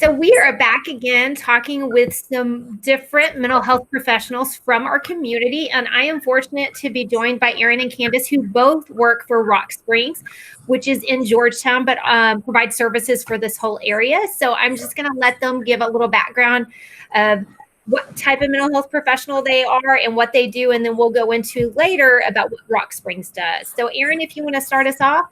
So we are back again talking with some different mental health professionals from our community. And I am fortunate to be joined by Erin and Candace, who both work for Rock Springs, which is in Georgetown, but provides services for this whole area. So I'm just going to let them give a little background of what type of mental health professional they are and what they do. And then we'll go into later about what Rock Springs does. So Erin, if you want to start us off.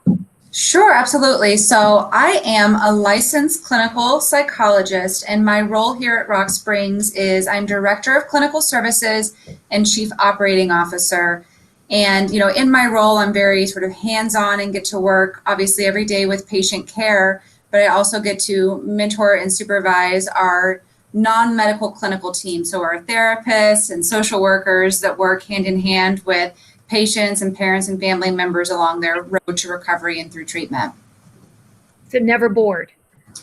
Sure, absolutely. So I am a licensed clinical psychologist, and my role here at Rock Springs is I'm Director of Clinical Services and Chief Operating Officer. And, in my role, I'm very sort of hands-on and get to work, obviously, every day with patient care, but I also get to mentor and supervise our non-medical clinical team. So our therapists and social workers that work hand in hand with patients and parents and family members along their road to recovery and through treatment. So never bored?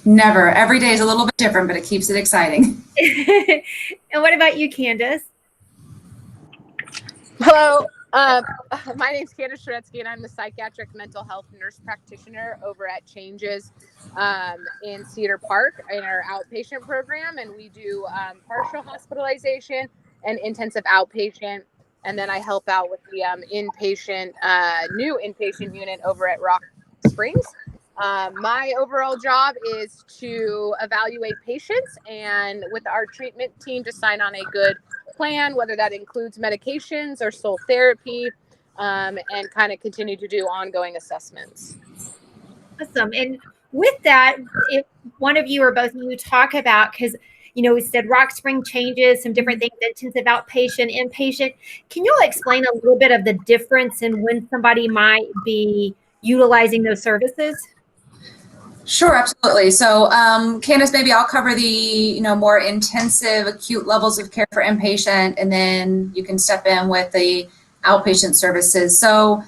Never. Every day is a little bit different, but it keeps it exciting. And what about you, Candace? Hello. My name is Candace Shuretsky, and I'm the psychiatric mental health nurse practitioner over at Changes in Cedar Park in our outpatient program. And we do partial hospitalization and intensive outpatient. And then I help out with the new inpatient unit over at Rock Springs. My overall job is to evaluate patients and with our treatment team to sign on a good plan, whether that includes medications or sole therapy, and kind of continue to do ongoing assessments. Awesome. And with that, if one of you or both of you talk about, because we said Rock Spring Changes, some different things, intensive outpatient, inpatient. Can you explain a little bit of the difference in when somebody might be utilizing those services? Sure, absolutely. So Candace, maybe I'll cover the more intensive acute levels of care for inpatient, and then you can step in with the outpatient services. So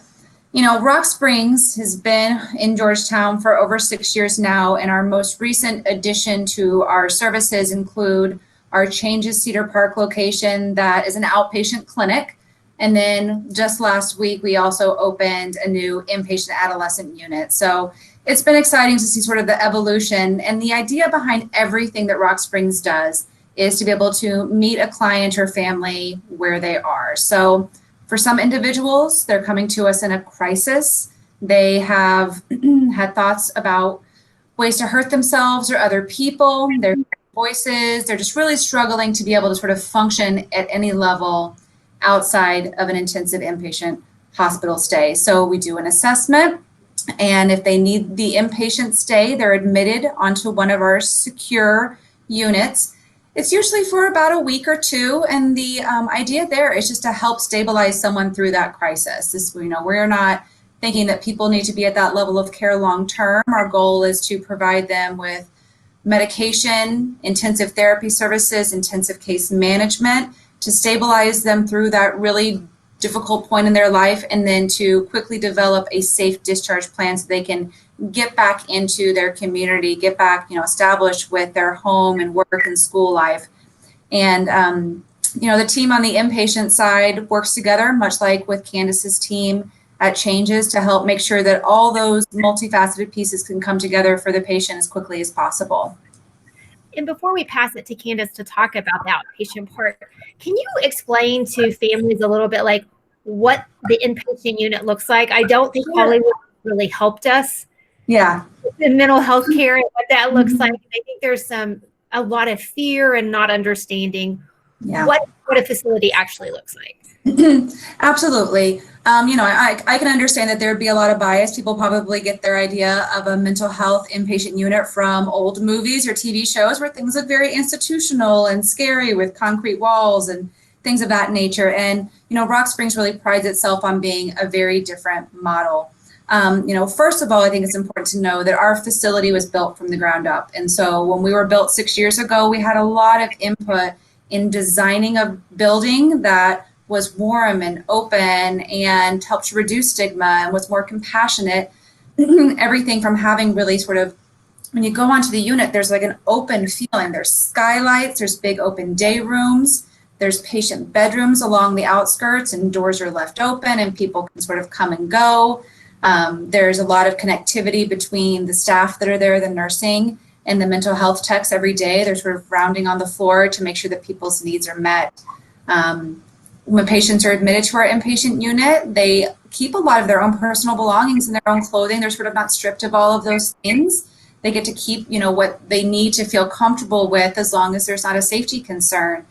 Rock Springs has been in Georgetown for over 6 years now, and our most recent addition to our services include our Changes Cedar Park location that is an outpatient clinic. And then just last week, we also opened a new inpatient adolescent unit. So it's been exciting to see sort of the evolution, and the idea behind everything that Rock Springs does is to be able to meet a client or family where they are. So for some individuals, they're coming to us in a crisis. They have had thoughts about ways to hurt themselves or other people, their voices. They're just really struggling to be able to sort of function at any level outside of an intensive inpatient hospital stay. So we do an assessment, and if they need the inpatient stay, they're admitted onto one of our secure units. It's usually for about a week or two, and the idea there is just to help stabilize someone through that crisis. We're not thinking that people need to be at that level of care long term. Our goal is to provide them with medication, intensive therapy services, intensive case management to stabilize them through that really difficult point in their life, and then to quickly develop a safe discharge plan so they can get back into their community, get back, established with their home and work and school life. And, the team on the inpatient side works together, much like with Candace's team at Changes, to help make sure that all those multifaceted pieces can come together for the patient as quickly as possible. And before we pass it to Candace to talk about the outpatient part, can you explain to families a little bit like what the inpatient unit looks like? I don't think Hollywood really helped us. Yeah. In mental health care and what that looks like. I think there's a lot of fear and not understanding what a facility actually looks like. Absolutely. I can understand that there'd be a lot of bias. People probably get their idea of a mental health inpatient unit from old movies or TV shows where things look very institutional and scary with concrete walls and things of that nature. And, Rock Springs really prides itself on being a very different model. First of all, I think it's important to know that our facility was built from the ground up. And so when we were built 6 years ago, we had a lot of input in designing a building that was warm and open and helped reduce stigma and was more compassionate. Everything from having really sort of, when you go onto the unit, there's like an open feeling. There's skylights, there's big open day rooms, there's patient bedrooms along the outskirts, and doors are left open and people can sort of come and go. There's a lot of connectivity between the staff that are there, the nursing, and the mental health techs every day. They're sort of rounding on the floor to make sure that people's needs are met. When patients are admitted to our inpatient unit, they keep a lot of their own personal belongings in their own clothing. They're sort of not stripped of all of those things. They get to keep, what they need to feel comfortable with, as long as there's not a safety concern.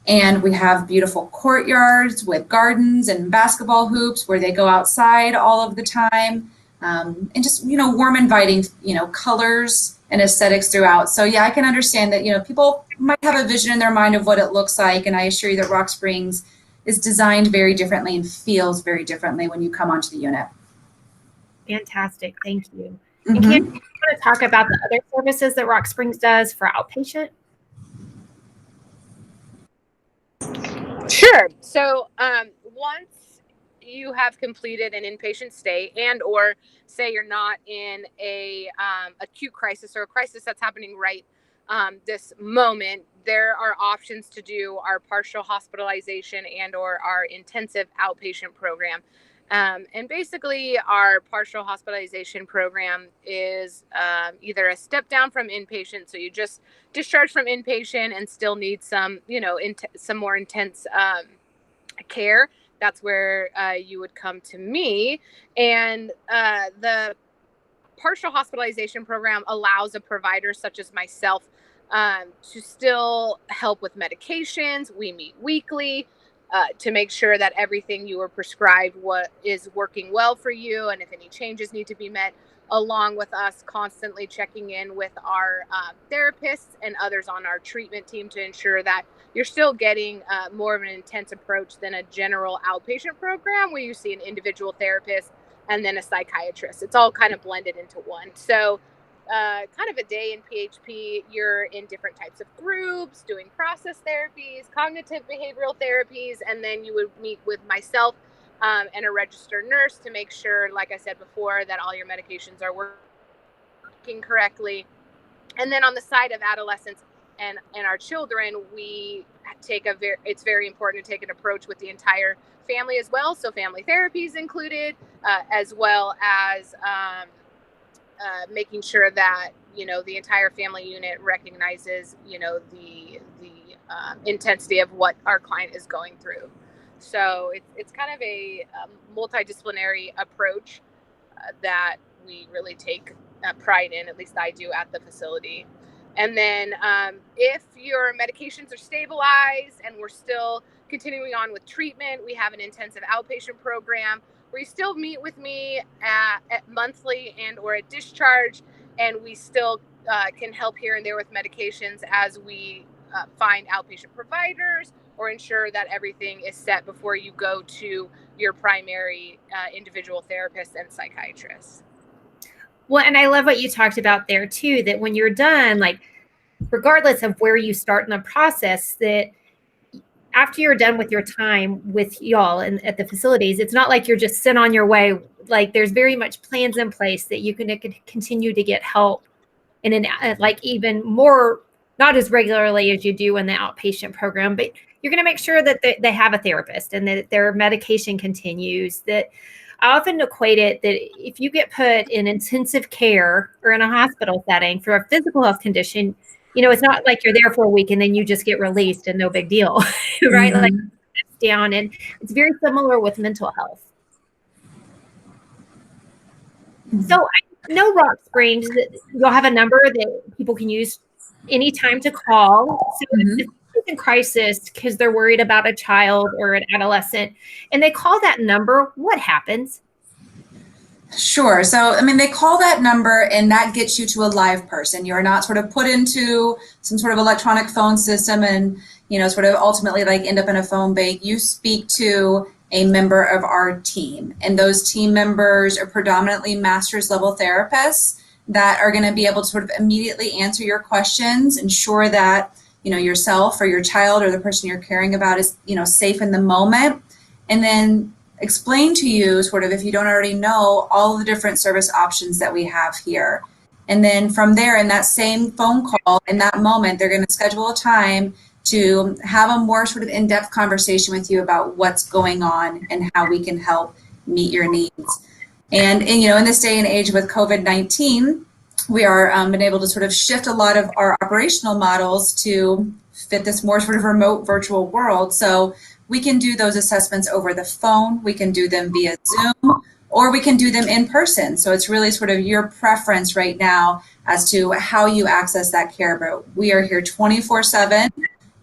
And we have beautiful courtyards with gardens and basketball hoops where they go outside all of the time. And just, warm, inviting, colors and aesthetics throughout. So yeah, I can understand that, people might have a vision in their mind of what it looks like. And I assure you that Rock Springs is designed very differently and feels very differently when you come onto the unit. Fantastic. Thank you. Mm-hmm. And can you want to talk about the other services that Rock Springs does for outpatient? Sure. So once you have completed an inpatient stay and or say you're not in a acute crisis or a crisis that's happening right this moment, there are options to do our partial hospitalization and or our intensive outpatient program. And basically our partial hospitalization program is either a step down from inpatient. So you just discharge from inpatient and still need some, some more intense care. That's where you would come to me. And the partial hospitalization program allows a provider such as myself to still help with medications. We meet weekly to make sure that everything you were prescribed is working well for you, and if any changes need to be met, along with us constantly checking in with our therapists and others on our treatment team to ensure that you're still getting more of an intense approach than a general outpatient program where you see an individual therapist and then a psychiatrist. It's all kind of blended into one. So kind of a day in PHP, you're in different types of groups, doing process therapies, cognitive behavioral therapies, and then you would meet with myself and a registered nurse to make sure, like I said before, that all your medications are working correctly. And then on the side of adolescents and our children, we take it's very important to take an approach with the entire family as well. So family therapy is included, as well as making sure that the entire family unit recognizes the intensity of what our client is going through. So it's kind of a multidisciplinary approach that we really take pride in. At least I do at the facility. And then if your medications are stabilized and we're still continuing on with treatment, we have an intensive outpatient program where you still meet with me at monthly and or at discharge, and we still can help here and there with medications as we find outpatient providers or ensure that everything is set before you go to your primary individual therapist and psychiatrist. Well, and I love what you talked about there too, that when you're done, like regardless of where you start in the process, that after you're done with your time with y'all and at the facilities, it's not like you're just sent on your way. Like there's very much plans in place that you can continue to get help in like even more, not as regularly as you do in the outpatient program, but you're going to make sure that they have a therapist and that their medication continues. That I often equate it that if you get put in intensive care or in a hospital setting for a physical health condition, it's not like you're there for a week and then you just get released and no big deal, right? Mm-hmm. Like it's down, and it's very similar with mental health. Mm-hmm. So I know Rock Springs, you'll have a number that people can use anytime to call. So mm-hmm. if it's in crisis because they're worried about a child or an adolescent and they call that number, what happens? Sure. So, they call that number and that gets you to a live person. You're not sort of put into some sort of electronic phone system and, sort of ultimately like end up in a phone bank. You speak to a member of our team, and those team members are predominantly master's level therapists that are going to be able to sort of immediately answer your questions, ensure that, yourself or your child or the person you're caring about is, safe in the moment. And then explain to you sort of, if you don't already know, all the different service options that we have here. And then from there, in that same phone call, in that moment, they're going to schedule a time to have a more sort of in-depth conversation with you about what's going on and how we can help meet your needs. And in this day and age with COVID-19, we are been able to sort of shift a lot of our operational models to fit this more sort of remote virtual world. So we can do those assessments over the phone, we can do them via Zoom, or we can do them in person. So it's really sort of your preference right now as to how you access that care. But we are here 24/7.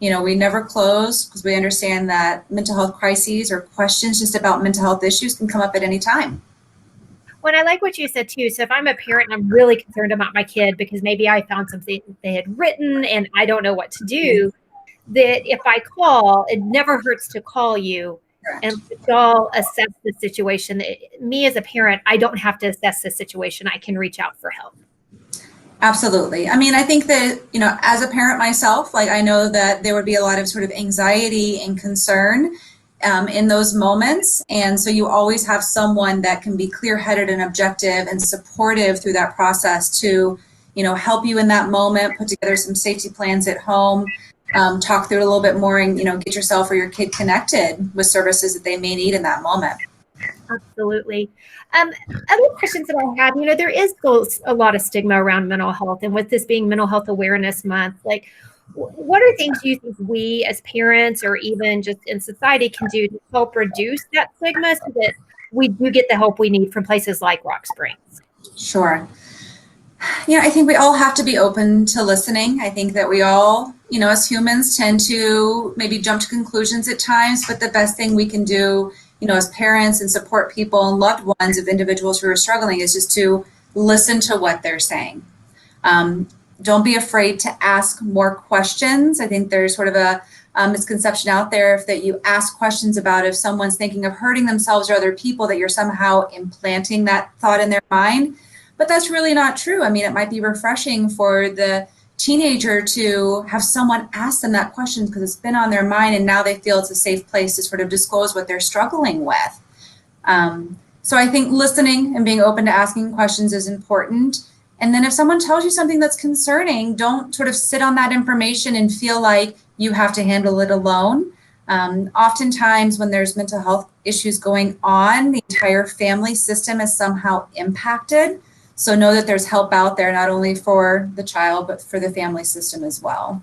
You know, we never close because we understand that mental health crises or questions just about mental health issues can come up at any time. Well, I like what you said too. So if I'm a parent and I'm really concerned about my kid because maybe I found something they had written and I don't know what to do, that if I call, it never hurts to call you and y'all assess the situation. Me as a parent, I don't have to assess the situation. I can reach out for help. Absolutely. I mean, I think that, you know, as a parent myself, like I know that there would be a lot of sort of anxiety and concern in those moments. And so you always have someone that can be clear-headed and objective and supportive through that process to, you know, help you in that moment, put together some safety plans at home, talk through it a little bit more and, you know, get yourself or your kid connected with services that they may need in that moment. Absolutely. Other questions that I have, you know, there is still a lot of stigma around mental health. And with this being Mental Health Awareness Month, like, what are things you think we as parents or even just in society can do to help reduce that stigma so that we do get the help we need from places like Rock Springs? Sure. You know, I think we all have to be open to listening. I think that we all, you know, as humans tend to maybe jump to conclusions at times, but the best thing we can do, you know, as parents and support people and loved ones of individuals who are struggling is just to listen to what they're saying. Don't be afraid to ask more questions. I think there's sort of a misconception out there that you ask questions about if someone's thinking of hurting themselves or other people, that you're somehow implanting that thought in their mind. But that's really not true. I mean, it might be refreshing for the teenager to have someone ask them that question because it's been on their mind and now they feel it's a safe place to sort of disclose what they're struggling with. So I think listening and being open to asking questions is important. And then if someone tells you something that's concerning, don't sort of sit on that information and feel like you have to handle it alone. Oftentimes when there's mental health issues going on, the entire family system is somehow impacted. So know that there's help out there, not only for the child, but for the family system as well.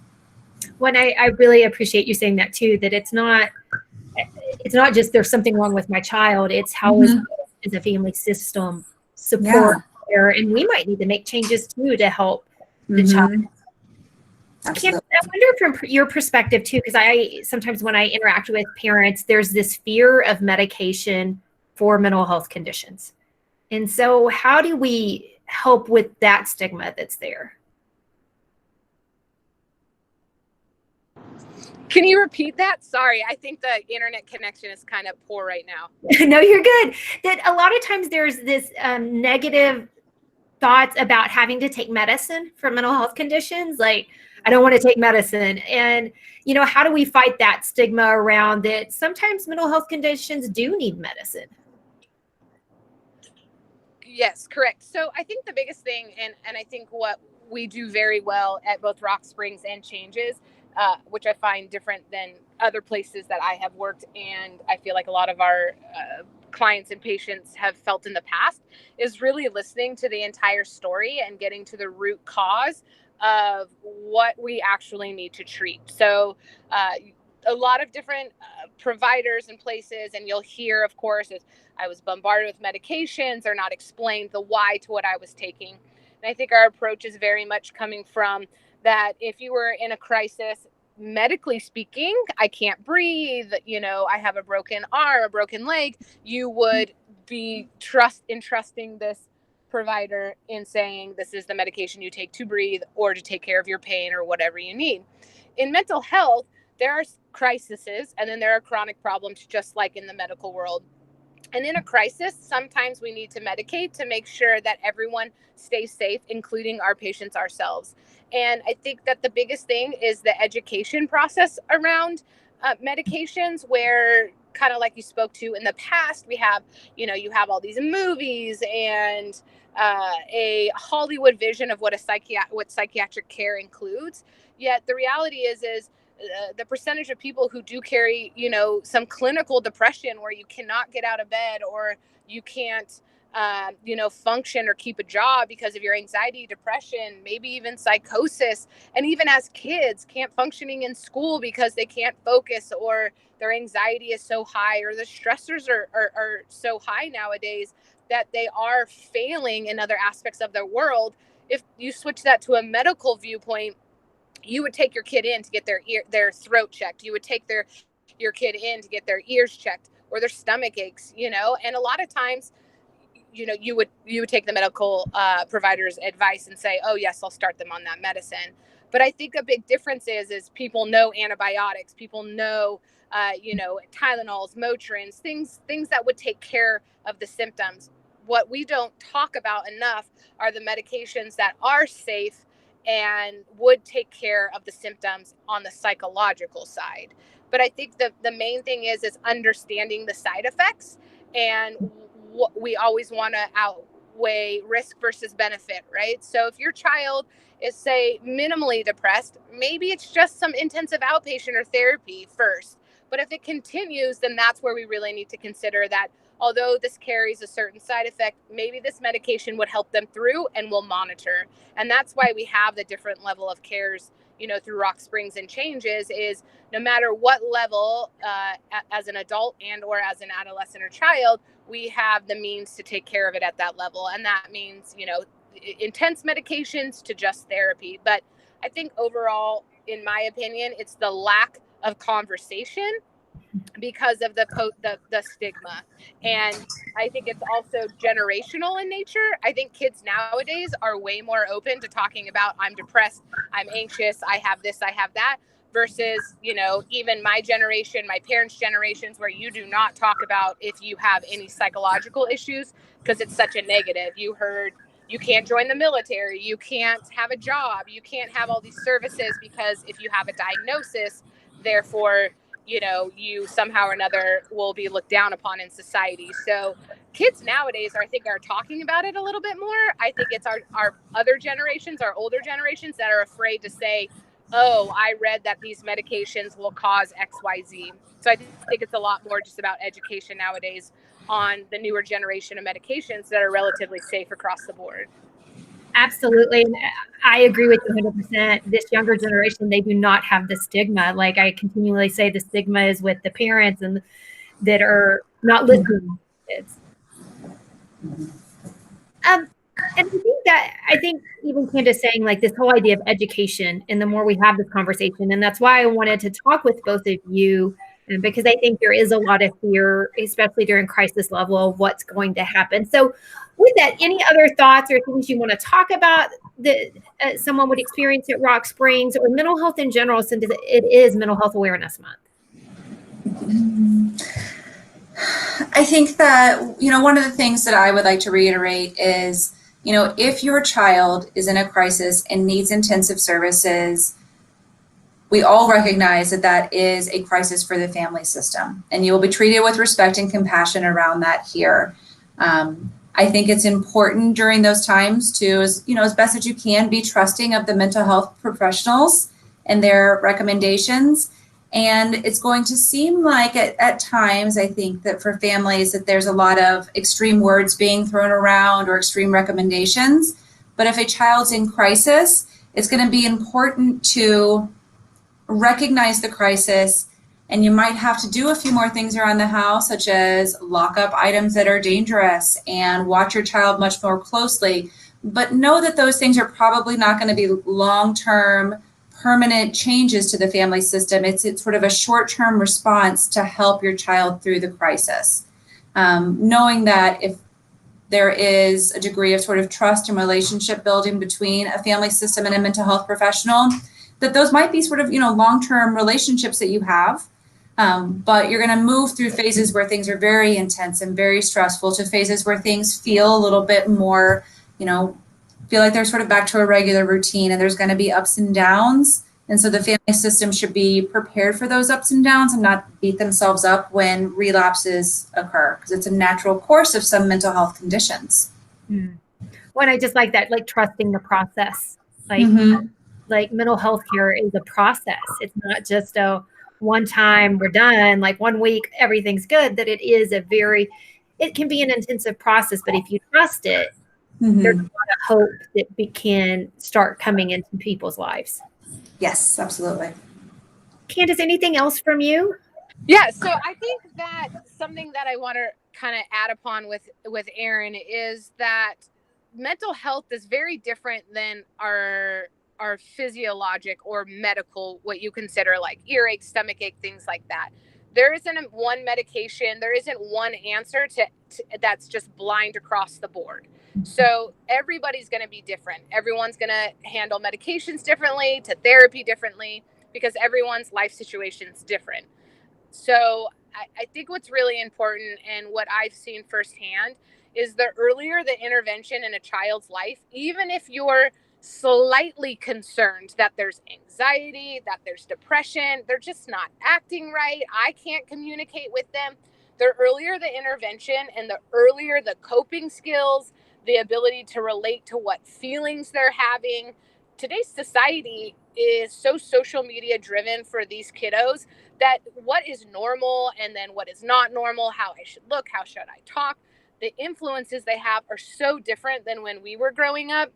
Well, I really appreciate you saying that too, that it's not just there's something wrong with my child. It's how is the family system support there, and we might need to make changes too to help the child. Candace, I wonder from your perspective too, because I sometimes when I interact with parents, there's this fear of medication for mental health conditions. And so how do we help with that stigma that's there? Can you repeat that? Sorry, I think the internet connection is kind of poor right now. No, you're good. That a lot of times there's this negative thoughts about having to take medicine for mental health conditions. Like, I don't want to take medicine. And, you know, how do we fight that stigma around that sometimes mental health conditions do need medicine? Yes, correct. So I think the biggest thing, and I think what we do very well at both Rock Springs and Changes, which I find different than other places that I have worked, and I feel like a lot of our clients and patients have felt in the past, is really listening to the entire story and getting to the root cause of what we actually need to treat. So a lot of different providers and places, and you'll hear, of course, is I was bombarded with medications or not explained the why to what I was taking. And I think our approach is very much coming from that if you were in a crisis, medically speaking, I can't breathe, you know, I have a broken arm, a broken leg, you would be entrusting this provider in saying this is the medication you take to breathe or to take care of your pain or whatever you need. In mental health, there are crises and then there are chronic problems, just like in the medical world. And in a crisis, sometimes we need to medicate to make sure that everyone stays safe, including our patients ourselves. And I think that the biggest thing is the education process around medications, where kind of like you spoke to in the past, we have, you know, you have all these movies and a Hollywood vision of what what psychiatric care includes. Yet the reality is the percentage of people who do carry, you know, some clinical depression where you cannot get out of bed or you can't function or keep a job because of your anxiety, depression, maybe even psychosis. And even as kids, can't functioning in school because they can't focus, or their anxiety is so high, or the stressors are so high nowadays that they are failing in other aspects of their world. If you switch that to a medical viewpoint, you would take your kid in to get their throat checked. You would take your kid in to get their ears checked, or their stomach aches, and a lot of times, you would take the medical provider's advice and say, oh yes, I'll start them on that medicine. But I think a big difference is people know antibiotics, people know Tylenols, Motrins, things that would take care of the symptoms. What we don't talk about enough are the medications that are safe and would take care of the symptoms on the psychological side. But I think the main thing is understanding the side effects, and we always want to outweigh risk versus benefit, right? So if your child is, say, minimally depressed, maybe it's just some intensive outpatient or therapy first. But if it continues, then that's where we really need to consider that although this carries a certain side effect, maybe this medication would help them through, and we'll monitor. And that's why we have the different level of cares, through Rock Springs and Changes, is no matter what level, as an adult and or as an adolescent or child, we have the means to take care of it at that level. And that means, intense medications to just therapy. But I think overall, in my opinion, it's the lack of conversation because of the stigma. And I think it's also generational in nature. I think kids nowadays are way more open to talking about, I'm depressed, I'm anxious, I have this, I have that, versus, even my generation, my parents' generations, where you do not talk about if you have any psychological issues because it's such a negative. You heard you can't join the military, you can't have a job, you can't have all these services because if you have a diagnosis, therefore, you somehow or another will be looked down upon in society. So kids nowadays are talking about it a little bit more. I think it's our other generations, our older generations, that are afraid to say, oh, I read that these medications will cause XYZ. So I think it's a lot more just about education nowadays on the newer generation of medications that are relatively safe across the board. Absolutely. And I agree with you 100%. This younger generation, they do not have the stigma. Like I continually say, the stigma is with the parents and that are not listening to kids. And I think even Candace saying like this whole idea of education, and the more we have this conversation, and that's why I wanted to talk with both of you, because I think there is a lot of fear, especially during crisis level, of what's going to happen. So with that, any other thoughts or things you want to talk about that someone would experience at Rock Springs, or mental health in general, since it is Mental Health Awareness Month? I think that, one of the things that I would like to reiterate is, if your child is in a crisis and needs intensive services, we all recognize that that is a crisis for the family system, and you will be treated with respect and compassion around that here. I think it's important during those times to, as best as you can, be trusting of the mental health professionals and their recommendations. And it's going to seem like at times, I think that for families that there's a lot of extreme words being thrown around or extreme recommendations. But if a child's in crisis, it's going to be important to recognize the crisis, and you might have to do a few more things around the house, such as lock up items that are dangerous and watch your child much more closely. But know that those things are probably not going to be long-term, permanent changes to the family system. It's sort of a short-term response to help your child through the crisis. Knowing that if there is a degree of sort of trust and relationship building between a family system and a mental health professional, that those might be sort of, long-term relationships that you have. But you're going to move through phases where things are very intense and very stressful to phases where things feel a little bit more, feel like they're sort of back to a regular routine, and there's going to be ups and downs. And so the family system should be prepared for those ups and downs and not beat themselves up when relapses occur, because it's a natural course of some mental health conditions. Well, and I just like that, like trusting the process, like mental health care is a process. It's not just a one time we're done, like 1 week, everything's good, that it is it can be an intensive process, but if you trust it, Mm-hmm. there's a lot of hope that we can start coming into people's lives. Yes, absolutely. Candace, anything else from you? Yeah, so I think that something that I want to kind of add upon with Erin is that mental health is very different than our physiologic or medical, what you consider like earache, stomach ache, things like that. There isn't one medication, there isn't one answer to that's just blind across the board. So everybody's going to be different. Everyone's going to handle medications differently, to therapy differently, because everyone's life situation's different. So I think what's really important and what I've seen firsthand is the earlier the intervention in a child's life, even if you're slightly concerned that there's anxiety, that there's depression, they're just not acting right, I can't communicate with them. The earlier the intervention and the earlier the coping skills, the ability to relate to what feelings they're having. Today's society is so social media driven for these kiddos that what is normal and then what is not normal, how I should look, how should I talk, the influences they have are so different than when we were growing up,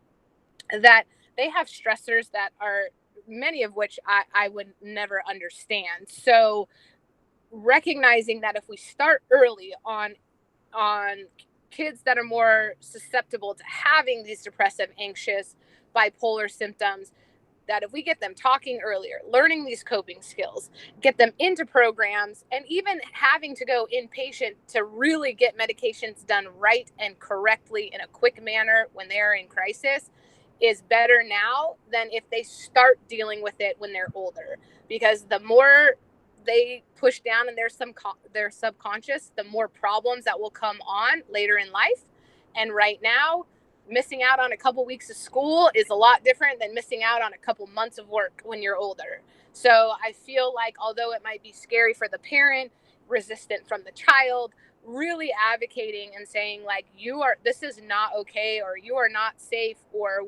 that they have stressors that are many of which I would never understand. So recognizing that if we start early on kids that are more susceptible to having these depressive, anxious, bipolar symptoms, that if we get them talking earlier, learning these coping skills, get them into programs, and even having to go inpatient to really get medications done right and correctly in a quick manner when they're in crisis, is better now than if they start dealing with it when they're older. Because the more they push down in their subconscious, the more problems that will come on later in life. And right now, missing out on a couple weeks of school is a lot different than missing out on a couple months of work when you're older. So I feel like although it might be scary for the parent, resistant from the child, really advocating and saying like, this is not okay, or you are not safe, or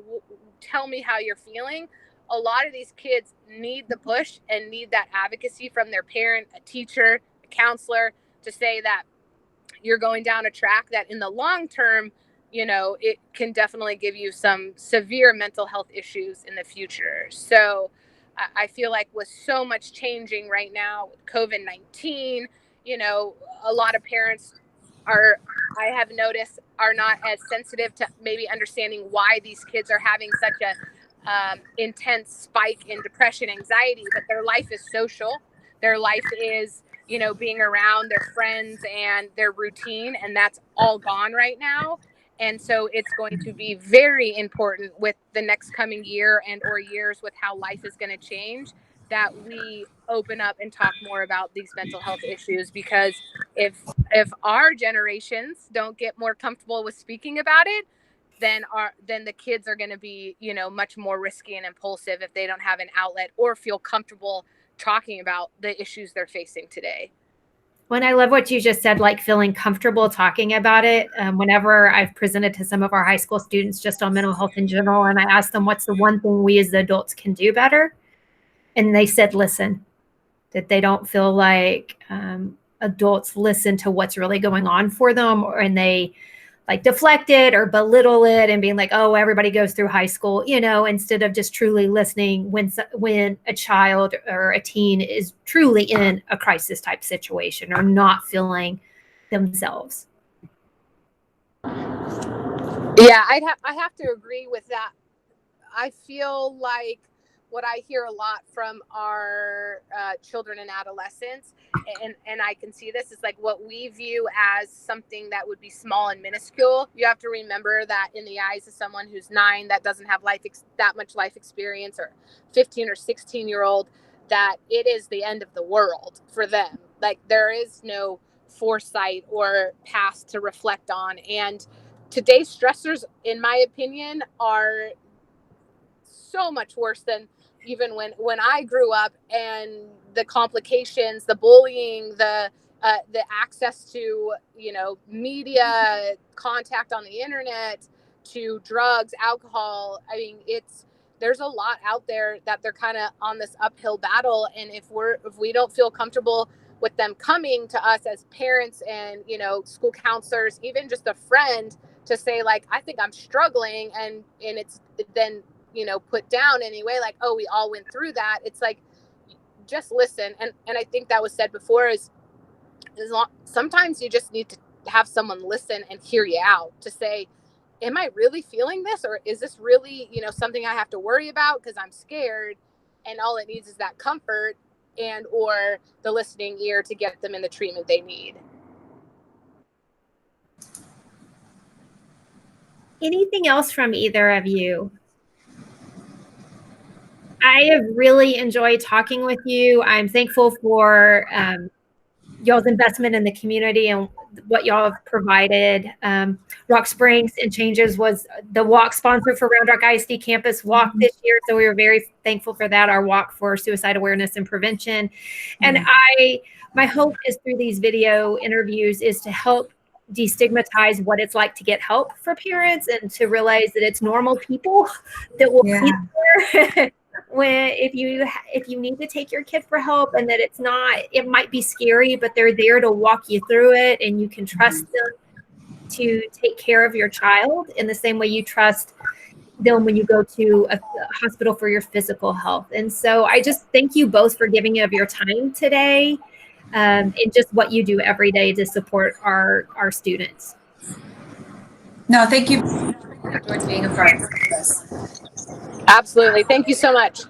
tell me how you're feeling. A lot of these kids need the push and need that advocacy from their parent, a teacher, a counselor, to say that you're going down a track that in the long term, it can definitely give you some severe mental health issues in the future. So I feel like with so much changing right now with COVID-19, a lot of parents I have noticed, are not as sensitive to maybe understanding why these kids are having such a intense spike in depression, anxiety, but their life is social. Their life is, being around their friends and their routine, and that's all gone right now. And so it's going to be very important with the next coming year and or years with how life is going to change, that we open up and talk more about these mental health issues. Because if our generations don't get more comfortable with speaking about it, then the kids are going to be, much more risky and impulsive if they don't have an outlet or feel comfortable talking about the issues they're facing today. Well, and I love what you just said, like feeling comfortable talking about it. Whenever I've presented to some of our high school students just on mental health in general, and I asked them, what's the one thing we as the adults can do better? And they said, listen, that they don't feel like adults listen to what's really going on for them, and they like deflect it or belittle it and being like, oh, everybody goes through high school, instead of just truly listening when a child or a teen is truly in a crisis type situation or not feeling themselves. Yeah, I have to agree with that. I feel like what I hear a lot from our children and adolescents, and I can see this, is like what we view as something that would be small and minuscule. You have to remember that in the eyes of someone who's 9 that doesn't have that much life experience, or 15 or 16-year-old, that it is the end of the world for them. Like there is no foresight or past to reflect on. And today's stressors, in my opinion, are so much worse than even when I grew up, and the complications, the bullying, the access to media, contact on the internet, to drugs, alcohol. I mean, there's a lot out there that they're kind of on this uphill battle, and if we don't feel comfortable with them coming to us as parents and, you know, school counselors, even just a friend, to say like, I think I'm struggling, and it's then, you know, put down anyway, like, oh, we all went through that. It's like, just listen. And I think that was said before, is sometimes you just need to have someone listen and hear you out, to say, am I really feeling this, or is this really, you know, something I have to worry about because I'm scared? And all it needs is that comfort and or the listening ear to get them in the treatment they need. Anything else from either of you? I have really enjoyed talking with you. I'm thankful for y'all's investment in the community and what y'all have provided. Rock Springs and Changes was the walk sponsor for Round Rock ISD Campus Walk this year, so we were very thankful for that, our walk for suicide awareness and prevention. And my hope is through these video interviews is to help destigmatize what it's like to get help for parents, and to realize that it's normal people that will be there when if you need to take your kid for help, and that it might be scary, but they're there to walk you through it, and you can trust them to take care of your child in the same way you trust them when you go to a hospital for your physical health. And so I just thank you both for giving of your time today, and just what you do every day to support our students. No, thank you. I enjoyed being a part of this. Absolutely. Thank you so much.